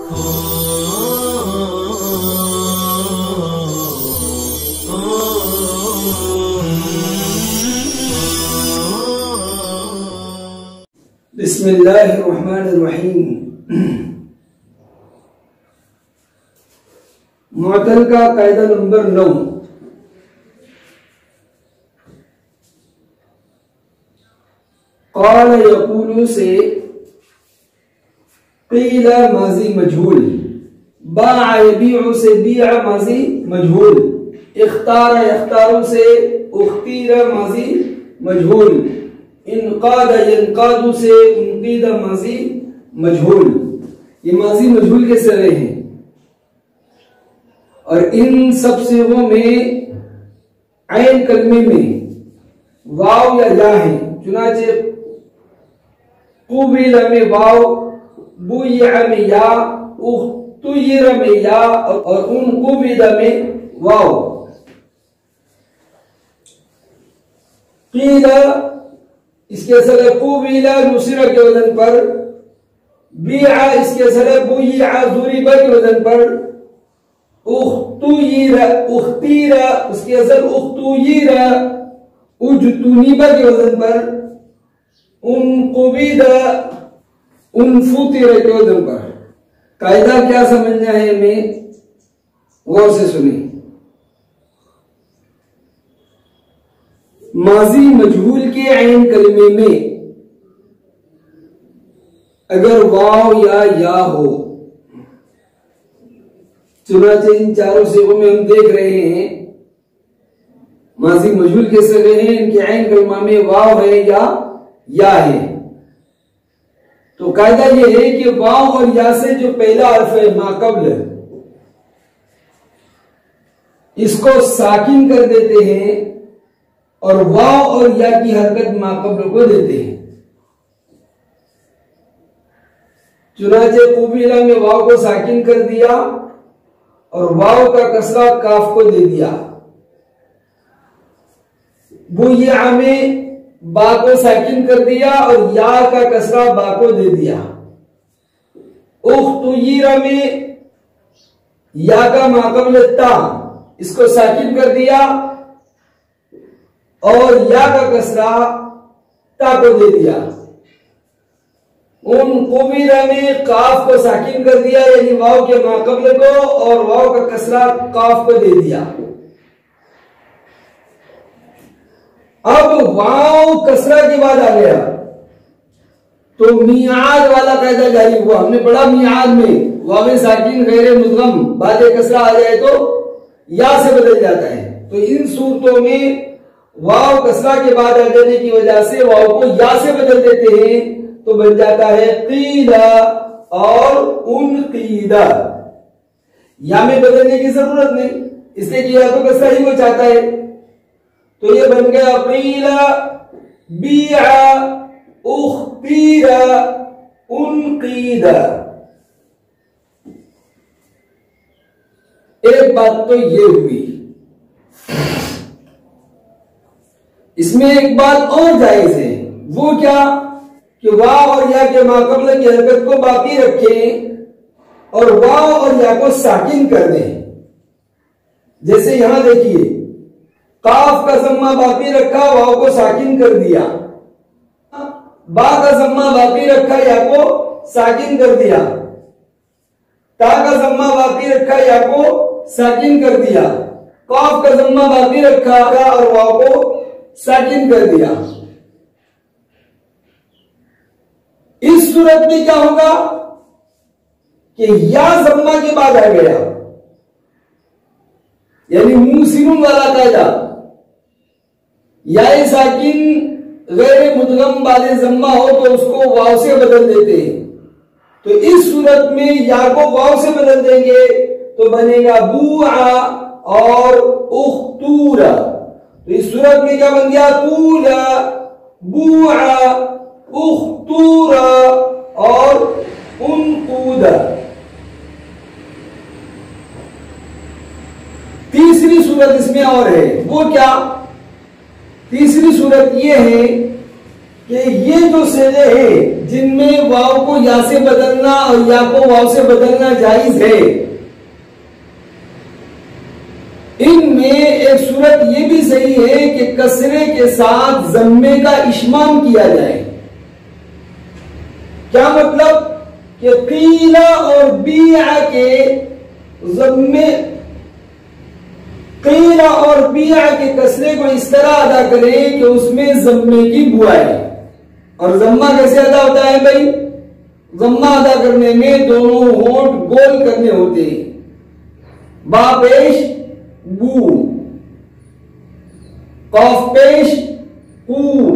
بسم اللہ الرحمن الرحیم۔ معطل کا قاعدہ نمبر 9۔ قال یقول سے قیل ماضی مجہول، باع یبیع سے بیع ماضی مجہول، اختار یختار سے اختیر ماضی مجہول، انقاد ینقاد سے انقید ماضی مجہول۔ یہ ماضی مجہول کے صیغے ہیں اور ان سب صیغوں میں عین کلمے میں واو یا یا ہے، چنانچہ قبل میں واو، بویع میں یا، اختیر میں یا اور انقبض میں واو۔ قیل اس کے اصل ہے قبل نصر کے وزن پر، بیع اس کے اصل ہے بویع ضرب کے وزن پر، اختیر اس کے اصل اختیر اجتنب کے وزن پر، انقبض انفطر کے وزن پر۔ قاعدہ کیا سمجھنا ہے ہمیں، غور سے سنیں۔ ماضی مجہول کے عین کلمے میں اگر واو یا ہو، چنانچہ ان چاروں صیغوں میں ہم دیکھ رہے ہیں ماضی مجہول کے صیغے ہیں، ان کے عین کلمہ میں واو ہے یا ہے، تو قاعدہ یہ ہے کہ واو اور یا سے جو پہلا حرف ہے ما قبل، اس کو ساکن کر دیتے ہیں اور واو اور یا کی حرکت ما قبل کو دیتے ہیں۔ چنانچہ قبیلہ میں واو کو ساکن کر دیا اور واو کا کسرہ کاف کو دے دیا، بویع میں با کو ساکن کر دیا اور یا کا کسرہ با کو دے دیا، اختیر میں یا کا ما قبل تا اس کو ساکن کر دیا اور یا کا کسرہ تا کو دے دیا، انقبض میں قاف کو ساکن کر دیا یعنی واو کے ما قبل کو اور واو کا کسرہ قاف کو دے دیا۔ اب واو کسرہ کے بعد آ گیا تو میعاد والا قاعدہ جاری ہوا۔ ہم نے پڑھا میعاد میں واو ساکن غیر مدغم بعد کسرہ آ جائے تو یا سے بدل جاتا ہے، تو ان صورتوں میں واو کسرہ کے بعد آ جانے کی وجہ سے واو کو یا سے بدل دیتے ہیں تو بن جاتا ہے قیل اور انقید۔ یا میں بدلنے کی ضرورت نہیں، اس لیے کہ یا تو کسرہ ہی وہ چاہتا ہے، تو یہ بن گیا قیل بیع اختیر انقید۔ ایک بات تو یہ ہوئی، اس میں ایک بات اور جائز ہے، وہ کیا کہ واو اور یا کے ما قبل کی حرکت کو باقی رکھیں اور واو اور یا کو ساکن کر دیں۔ جیسے یہاں دیکھیے قاف کا ضمہ باقی رکھا، واو کو ساکن کر دیا، با کا ضمہ باقی رکھا، یا کو ساکن کر دیا، تا کا ضمہ باقی رکھا، یا کو ساکن کر دیا، قاف کا ضمہ باقی رکھا اور واو کو ساکن کر دیا۔ اس صورت میں کیا ہوگا کہ یا ضمہ کے بعد آ گیا، یعنی موسن والا قاعدہ، یا ساکن غیر مدغم والے ضمہ ہو تو اس کو واو سے بدل دیتے ہیں، تو اس صورت میں یا کو واو سے بدل دیں گے تو بنے گا بوعا اور اختورا، تو اس صورت میں کیا بن گیا قولا بوعا اختورا اور انقودا۔ تیسری صورت اس میں اور ہے، وہ کیا؟ تیسری صورت یہ ہے کہ یہ جو صیغے ہیں جن میں واو کو یا سے بدلنا اور یا کو واو سے بدلنا جائز ہے، ان میں ایک صورت یہ بھی صحیح ہے کہ کسرے کے ساتھ ضمے کا اشمام کیا جائے۔ کیا مطلب؟ کہ قیلا اور بیع کے ضمے، قیلا اور بیع کے کسرے کو اس طرح ادا کریں کہ اس میں ضمے کی بو آئے۔ اور ضمہ کیسے ادا ہوتا ہے بھائی؟ ضمہ ادا کرنے میں دونوں ہونٹ گول کرنے ہوتے ہیں، با پیش بو، قاف پیش قو۔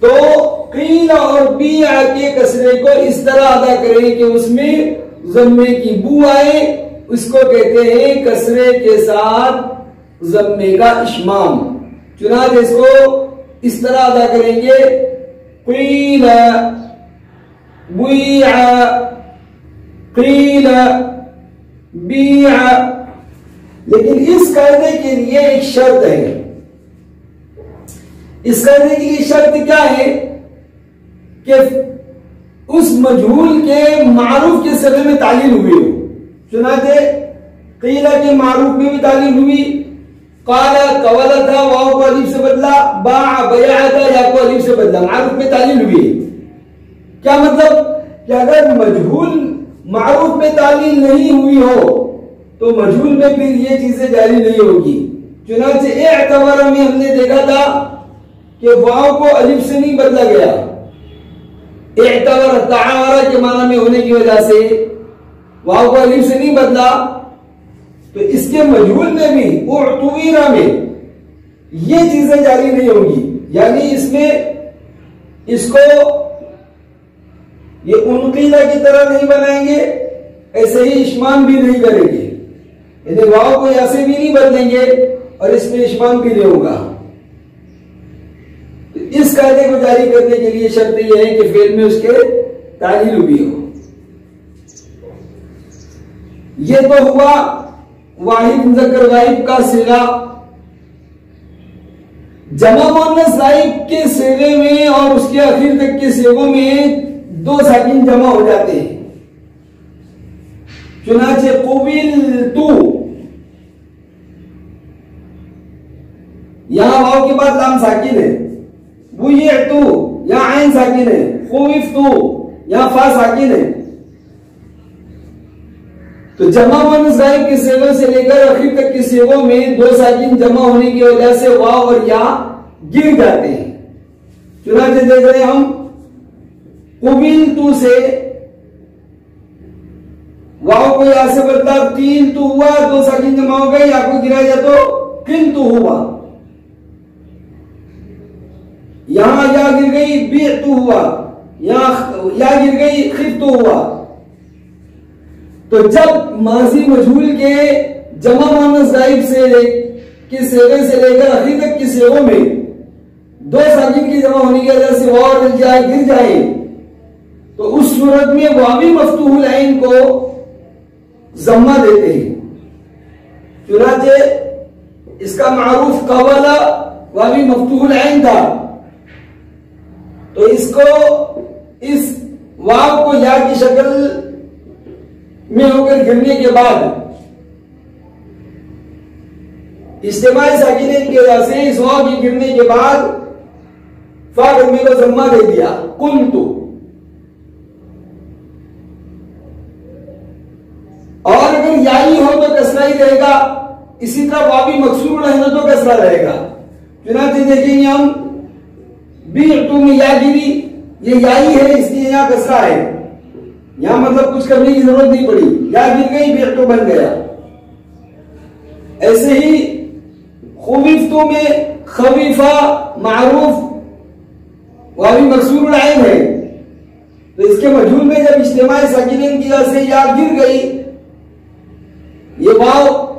تو قیلا اور بیع کے کسرے کو اس طرح ادا کریں کہ اس میں ضمے کی بو آئے، اس کو کہتے ہیں کسرے کے ساتھ ضمے کا اشمام۔ چنانچہ اس کو اس طرح ادا کریں گے، قیل بیع قیل بیع۔ لیکن اس قاعدے کے لیے ایک شرط ہے۔ اس قاعدے کے لیے شرط کیا ہے؟ کہ اس مجہول کے معروف کے صیغے میں تعلیل ہوئی ہو۔ چنانچہ قیل کے معروف میں بھی تعلیل ہوئی، قال قولا تھا، واو کو الف سے بدلا، باع بیع تھا، یا کو الف سے بدلا، معروف میں تعلیل ہوئی۔ کیا مطلب؟ کہ اگر مجہول معروف میں تعلیل نہیں ہوئی ہو تو مجہول میں پھر یہ چیزیں جاری نہیں ہوگی۔ چنانچہ اعتبار میں ہم نے دیکھا تھا کہ واو کو الف سے نہیں بدلا گیا، اعتبار تعاورہ کے معنی میں ہونے کی وجہ سے واو کو الف سے نہیں بدلا، تو اس کے مجہول میں بھی اعتبر میں یہ چیزیں جاری نہیں ہوگی، یعنی اس میں اس کو یہ انقیلا کی طرح نہیں بنائیں گے، ایسے ہی اشمام بھی نہیں کریں گے، یعنی واو کو یا سے بھی نہیں بدلیں گے اور اس میں اشمام بھی نہیں ہوگا۔ اس قاعدے کو جاری کرنے کے لیے شرط یہ ہے کہ فعل میں اس کے تعلیل بھی ہو۔ یہ تو ہوا واحد مذکر غائب کا صیغہ۔ جمع مؤنث غائب کے صیغے میں اور اس کے آخر تک کے صیغوں میں دو ساکن جمع ہو جاتے ہیں۔ چنانچہ قبلتو، یہاں واو کے بعد لام ساکن ہے، بویعتو یہاں عین ساکن ہے، خوفتو یہاں فا ساکن ہے۔ تو جمع مؤنث غائب کے صیغوں سے لے کر آخر تک کے صیغوں میں دو ساکن جمع ہونے کی وجہ سے واو اور یا گر جاتے ہیں۔ چنانچہ دیکھ رہے ہم قبلتو سے واو کو یا سے بدلا، قیلتو ہوا، دو ساکن جمع ہو گئے، یا کو گرا جائے تو قلتو ہوا۔ یہاں یا گر گئی بیعتو ہوا، یہاں یا گر گئی خفتو ہوا۔ تو جب ماضی مجہول کے جمع مؤنث غائب سے کے صیغے سے لے کر آخر تک کے صیغوں میں دو ساکن کی جمع ہونے کی وجہ سے واو اور یا گر جائے تو اس صورت میں واوی مفتوح العین کو ضمہ دیتے ہیں۔ چنانچہ اس کا معروف قولا واوی مفتوح العین تھا، تو اس کو اس واو کو یا کی شکل میں ہو کر گرنے کے بعد اجتماعی ساکنین کی وجہ سے اس واو کی گرنے کے بعد فا گرنے کو ضمہ دے دیا، قلتو۔ اور اگر یائی ہو تو کسرہ ہی رہے گا، اسی طرح واوی مکسور رہنا تو کسرہ رہے گا۔ چنانچہ دیکھیں گے ہم بیعتو میں یا گری، یہ یائی ہے اس لیے یہاں کسرہ ہے، یہاں مطلب کچھ کرنے کی ضرورت نہیں پڑی، یا گر گئی بیعتو بن گیا۔ ایسے ہی خوفتو میں خویفہ معروف واوی مکسور العین ہے، تو اس کے مجہول میں جب اجتماعی ساکنین کی وجہ سے یا گر گئی، یہ واو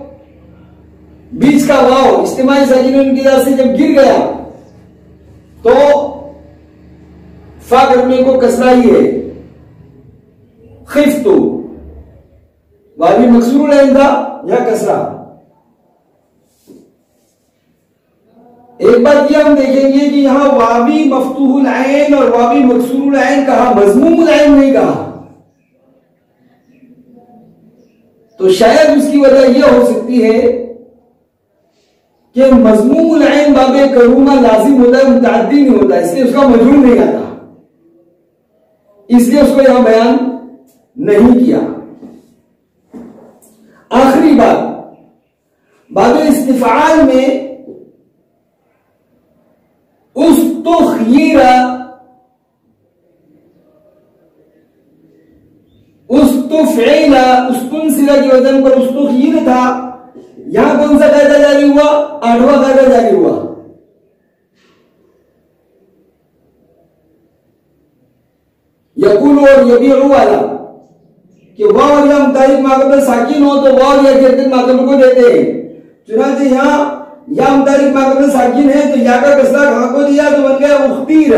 بیچ کا واو اجتماعی ساکنین کی وجہ سے جب گر گیا تو فا کرنے کو کسرہ ہی ہے، خفتو واوی مکسور العین تھا یا کسرہ۔ ایک بات یہ ہم دیکھیں گے کہ یہاں واوی مفتوح العین اور واوی مکسور العین کہا، مضموم العین نہیں کہا. تو شاید اس کی وجہ یہ ہو سکتی ہے کہ مضموم العین باب کرومہ لازم ہوتا ہے، متعدی نہیں ہوتا، اس لیے اس کا مجرور نہیں آتا، اس لیے اس کو یہاں بیان نہیں کیا. آخری بات، باب استفعال میں استخیر استفعل استنصر کی وزن پر استخیر تھا. یہاں کون سا قاعدہ جاری ہوا؟ 8واں قاعدہ جاری ہوا. یقول اور یبیع والا کہ واو اور یا متحرک ما قبل ساکن ہو تو واو یا جردن ما قبل کو دیتے ہیں. چنانچہ یہاں یا متحرک ما قبل ساکن ہے تو یا کا کسرہ کہاں کو دیا تو بن گیا اختیر.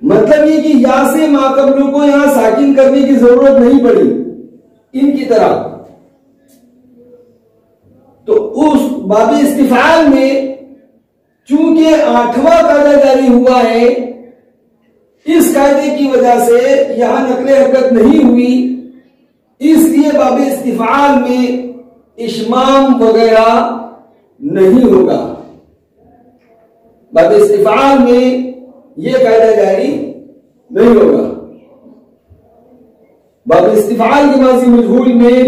مطلب یہ کہ یا سے ما قبل کو یہاں ساکن کرنے کی ضرورت نہیں پڑی ان کی طرح. تو اس باب استفعال میں چونکہ 8واں قاعدہ جاری ہوا ہے، اس قاعدے کی وجہ سے یہاں نقل حرکت نہیں ہوئی، اس لیے باب استفعال میں اشمام وغیرہ نہیں ہوگا. باب استفعال میں یہ قاعدہ جاری نہیں ہوگا. باب استفعال کے ماضی مجہول میں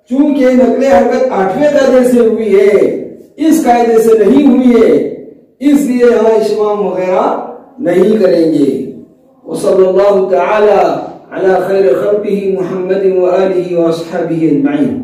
چونکہ نقل حرکت 8ویں قاعدے سے ہوئی ہے، اس قاعدے سے نہیں ہوئی ہے، اس لیے یہاں اشمام وغیرہ نہیں کریں گے. وصلی اللہ تعالی علی خیر خلقہ محمد وآلہ واصحابہ اجمعین.